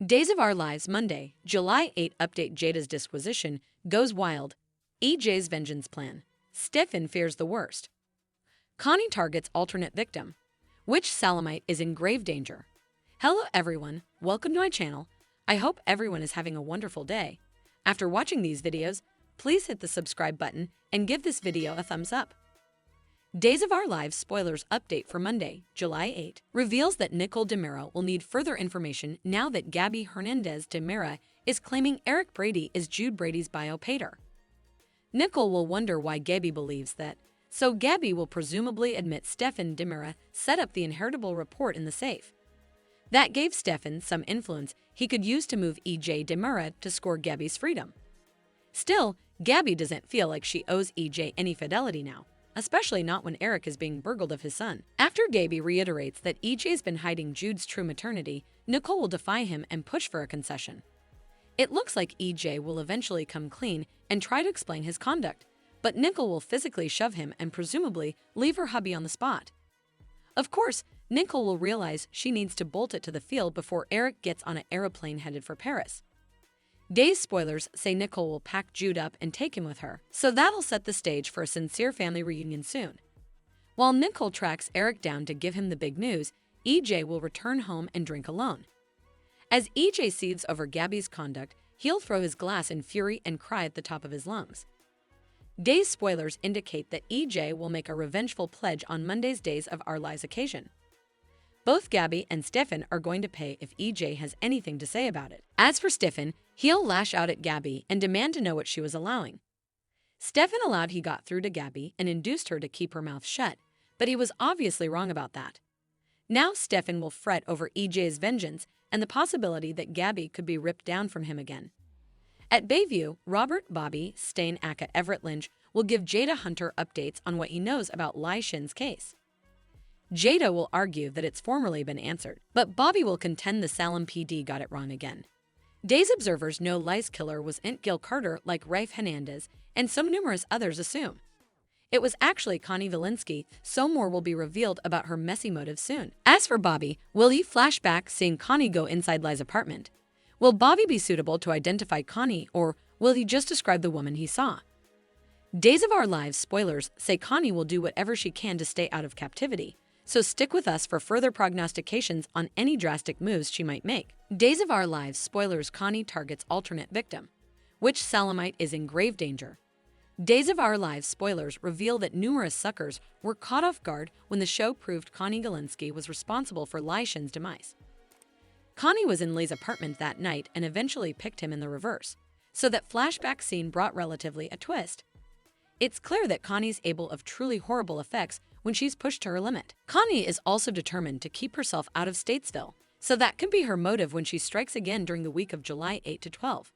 Days of Our Lives Monday, July 8 update. Jada's disquisition goes wild. EJ's vengeance plan. Stefan fears the worst. Connie targets alternate victim. Which Salamite is in grave danger? Hello everyone, welcome to my channel. I hope everyone is having a wonderful day. After watching these videos, please hit the subscribe button and give this video a thumbs up. Days of Our Lives spoilers update for Monday, July 8 reveals that Nicole DeMera will need further information now that Gabby Hernandez DeMera is claiming Eric Brady is Jude Brady's bio pater. Nicole will wonder why Gabby believes that, so Gabby will presumably admit Stefan DeMera set up the inheritable report in the safe. That gave Stefan some influence he could use to move EJ DeMera to score Gabby's freedom. Still, Gabby doesn't feel like she owes EJ any fidelity now, especially not when Eric is being burgled of his son. After Gabby reiterates that EJ's been hiding Jude's true maternity, Nicole will defy him and push for a concession. It looks like EJ will eventually come clean and try to explain his conduct, but Nicole will physically shove him and presumably leave her hubby on the spot. Of course, Nicole will realize she needs to bolt it to the field before Eric gets on an aeroplane headed for Paris. Days spoilers say Nicole will pack Jude up and take him with her, so that'll set the stage for a sincere family reunion soon. While Nicole tracks Eric down to give him the big news, EJ will return home and drink alone. As EJ seethes over Gabby's conduct, he'll throw his glass in fury and cry at the top of his lungs. Days spoilers indicate that EJ will make a revengeful pledge on Monday's Days of Our Lives occasion. Both Gabby and Stefan are going to pay if EJ has anything to say about it. As for Stefan, he'll lash out at Gabby and demand to know what she was allowing. Stefan allowed he got through to Gabby and induced her to keep her mouth shut, but he was obviously wrong about that. Now Stefan will fret over EJ's vengeance and the possibility that Gabby could be ripped down from him again. At Bayview, Robert Bobby Stain aka Everett Lynch will give Jada Hunter updates on what he knows about Lai Shin's case. Jada will argue that it's formerly been answered, but Bobby will contend the Salem PD got it wrong again. Days observers know Lai's killer was Aunt Gil Carter like Rafe Hernandez, and some numerous others assume it was actually Connie Valinsky, so more will be revealed about her messy motives soon. As for Bobby, will he flash back seeing Connie go inside Lai's apartment? Will Bobby be suitable to identify Connie, or will he just describe the woman he saw? Days of Our Lives spoilers say Connie will do whatever she can to stay out of captivity, so stick with us for further prognostications on any drastic moves she might make. Days of Our Lives spoilers Connie targets alternate victim. Which Salamite is in grave danger? Days of Our Lives spoilers reveal that numerous suckers were caught off guard when the show proved Connie Galinsky was responsible for Lai Shin's demise. Connie was in Leigh's apartment that night and eventually picked him in the reverse, so that flashback scene brought relatively a twist. It's clear that Connie's able of truly horrible effects when she's pushed to her limit. Connie is also determined to keep herself out of Statesville, so that could be her motive when she strikes again during the week of July 8 to 12.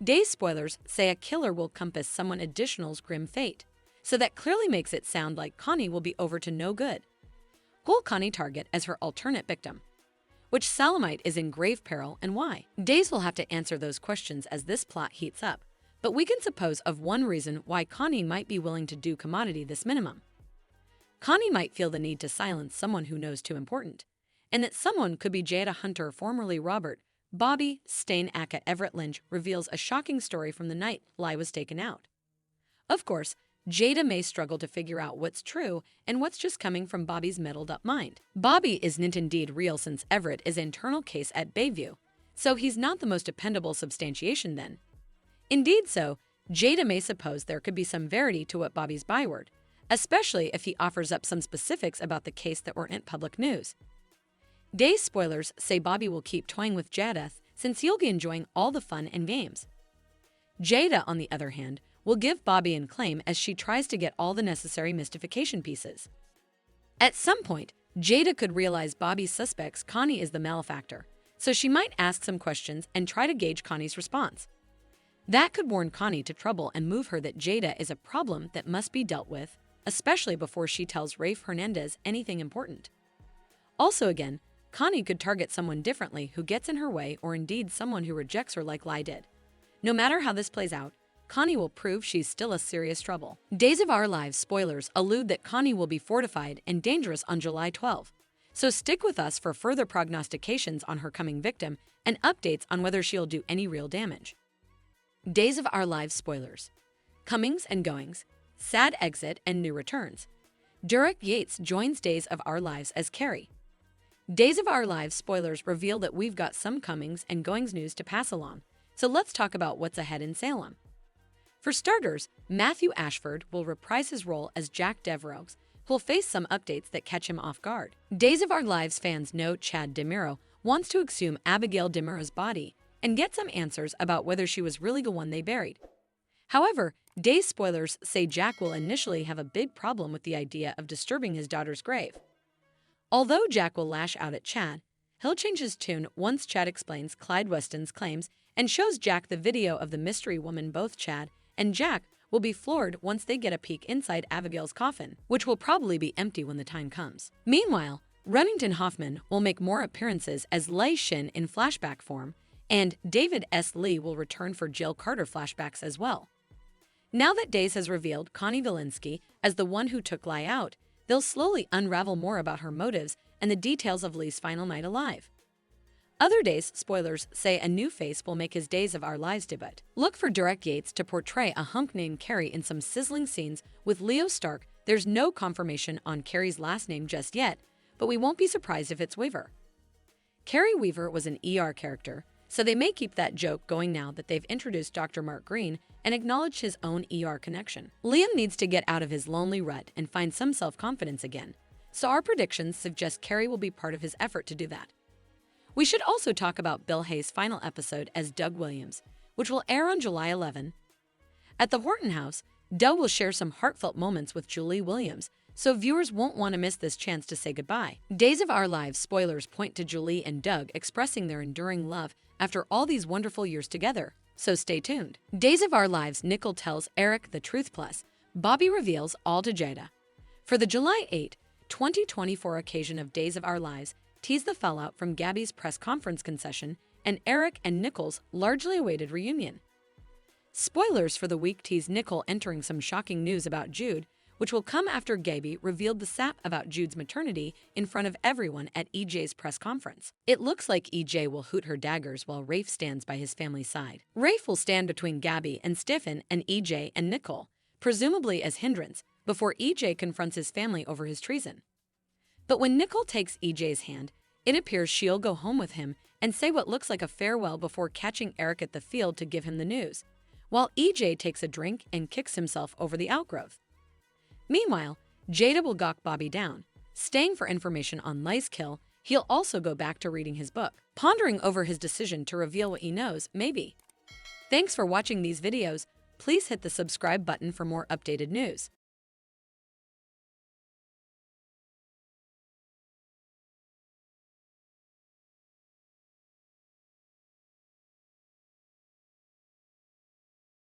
Days spoilers say a killer will compass someone additional's grim fate, so that clearly makes it sound like Connie will be over to no good. Who'll Connie target as her alternate victim? Which Salamite is in grave peril and why? Days will have to answer those questions as this plot heats up, but we can suppose of one reason why Connie might be willing to do commodity this minimum. Connie might feel the need to silence someone who knows too important, and that someone could be Jada Hunter, formerly Robert Bobby Stain aka Everett Lynch reveals a shocking story from the night Lai was taken out. Of course, Jada may struggle to figure out what's true and what's just coming from Bobby's muddled-up mind. Bobby isn't indeed real since Everett is an internal case at Bayview, so he's not the most dependable substantiation then. Indeed so, Jada may suppose there could be some verity to what Bobby's byword, especially if he offers up some specifics about the case that weren't public news. Days spoilers say Bobby will keep toying with Jada since he'll be enjoying all the fun and games. Jada, on the other hand, will give Bobby in claim as she tries to get all the necessary mystification pieces. At some point, Jada could realize Bobby suspects Connie is the malefactor, so she might ask some questions and try to gauge Connie's response. That could warn Connie to trouble and move her that Jada is a problem that must be dealt with, especially before she tells Rafe Hernandez anything important. Also again, Connie could target someone differently who gets in her way or indeed someone who rejects her like Lai did. No matter how this plays out, Connie will prove she's still a serious trouble. Days of Our Lives spoilers allude that Connie will be fortified and dangerous on July 12, So stick with us for further prognostications on her coming victim and updates on whether she'll do any real damage. Days of Our Lives spoilers. Comings and goings, sad exit and new returns. Derek Yates joins Days of Our Lives as Carrie. Days of Our Lives spoilers reveal that we've got some comings and goings news to pass along, so let's talk about what's ahead in Salem. For starters, Matthew Ashford will reprise his role as Jack Devereaux, who will face some updates that catch him off guard. Days of Our Lives fans know Chad DeMuro wants to exhume Abigail DeMuro's body and get some answers about whether she was really the one they buried. However, Days spoilers say Jack will initially have a big problem with the idea of disturbing his daughter's grave. Although Jack will lash out at Chad, he'll change his tune once Chad explains Clyde Weston's claims and shows Jack the video of the mystery woman. Both Chad and Jack will be floored once they get a peek inside Abigail's coffin, which will probably be empty when the time comes. Meanwhile, Remington Hoffman will make more appearances as Lei Shin in flashback form, and David S. Lee will return for Jill Carter flashbacks as well. Now that Days has revealed Connie Valinsky as the one who took Lei out, they'll slowly unravel more about her motives and the details of Leigh's final night alive. Other Days spoilers say a new face will make his Days of Our Lives debut. Look for Derek Yates to portray a hunk named Carrie in some sizzling scenes with Leo Stark. There's no confirmation on Carrie's last name just yet, but we won't be surprised if it's Weaver. Carrie Weaver was an ER character, so they may keep that joke going now that they've introduced Dr. Mark Green and acknowledged his own ER connection. Liam needs to get out of his lonely rut and find some self-confidence again, so our predictions suggest Carrie will be part of his effort to do that. We should also talk about Bill Hayes' final episode as Doug Williams, which will air on July 11. At the Horton House, Doug will share some heartfelt moments with Julie Williams, so viewers won't want to miss this chance to say goodbye. Days of Our Lives spoilers point to Julie and Doug expressing their enduring love after all these wonderful years together, so stay tuned. Days of Our Lives Nicole tells Eric the truth plus Bobby reveals all to Jada. For the July 8, 2024 occasion of Days of Our Lives, tease the fallout from Gabby's press conference concession and Eric and Nicole's largely awaited reunion. Spoilers for the week tease Nicole entering some shocking news about Jude, which will come after Gabby revealed the sap about Jude's maternity in front of everyone at EJ's press conference. It looks like EJ will hoot her daggers while Rafe stands by his family's side. Rafe will stand between Gabby and Stefan and EJ and Nicole, presumably as hindrance, before EJ confronts his family over his treason. But when Nicole takes EJ's hand, it appears she'll go home with him and say what looks like a farewell before catching Eric at the field to give him the news, while EJ takes a drink and kicks himself over the outgrowth. Meanwhile, Jada will gawk Bobby down. Staying for information on Leigh's kill, he'll also go back to reading his book, pondering over his decision to reveal what he knows, maybe. Thanks for watching these videos. Please hit the subscribe button for more updated news.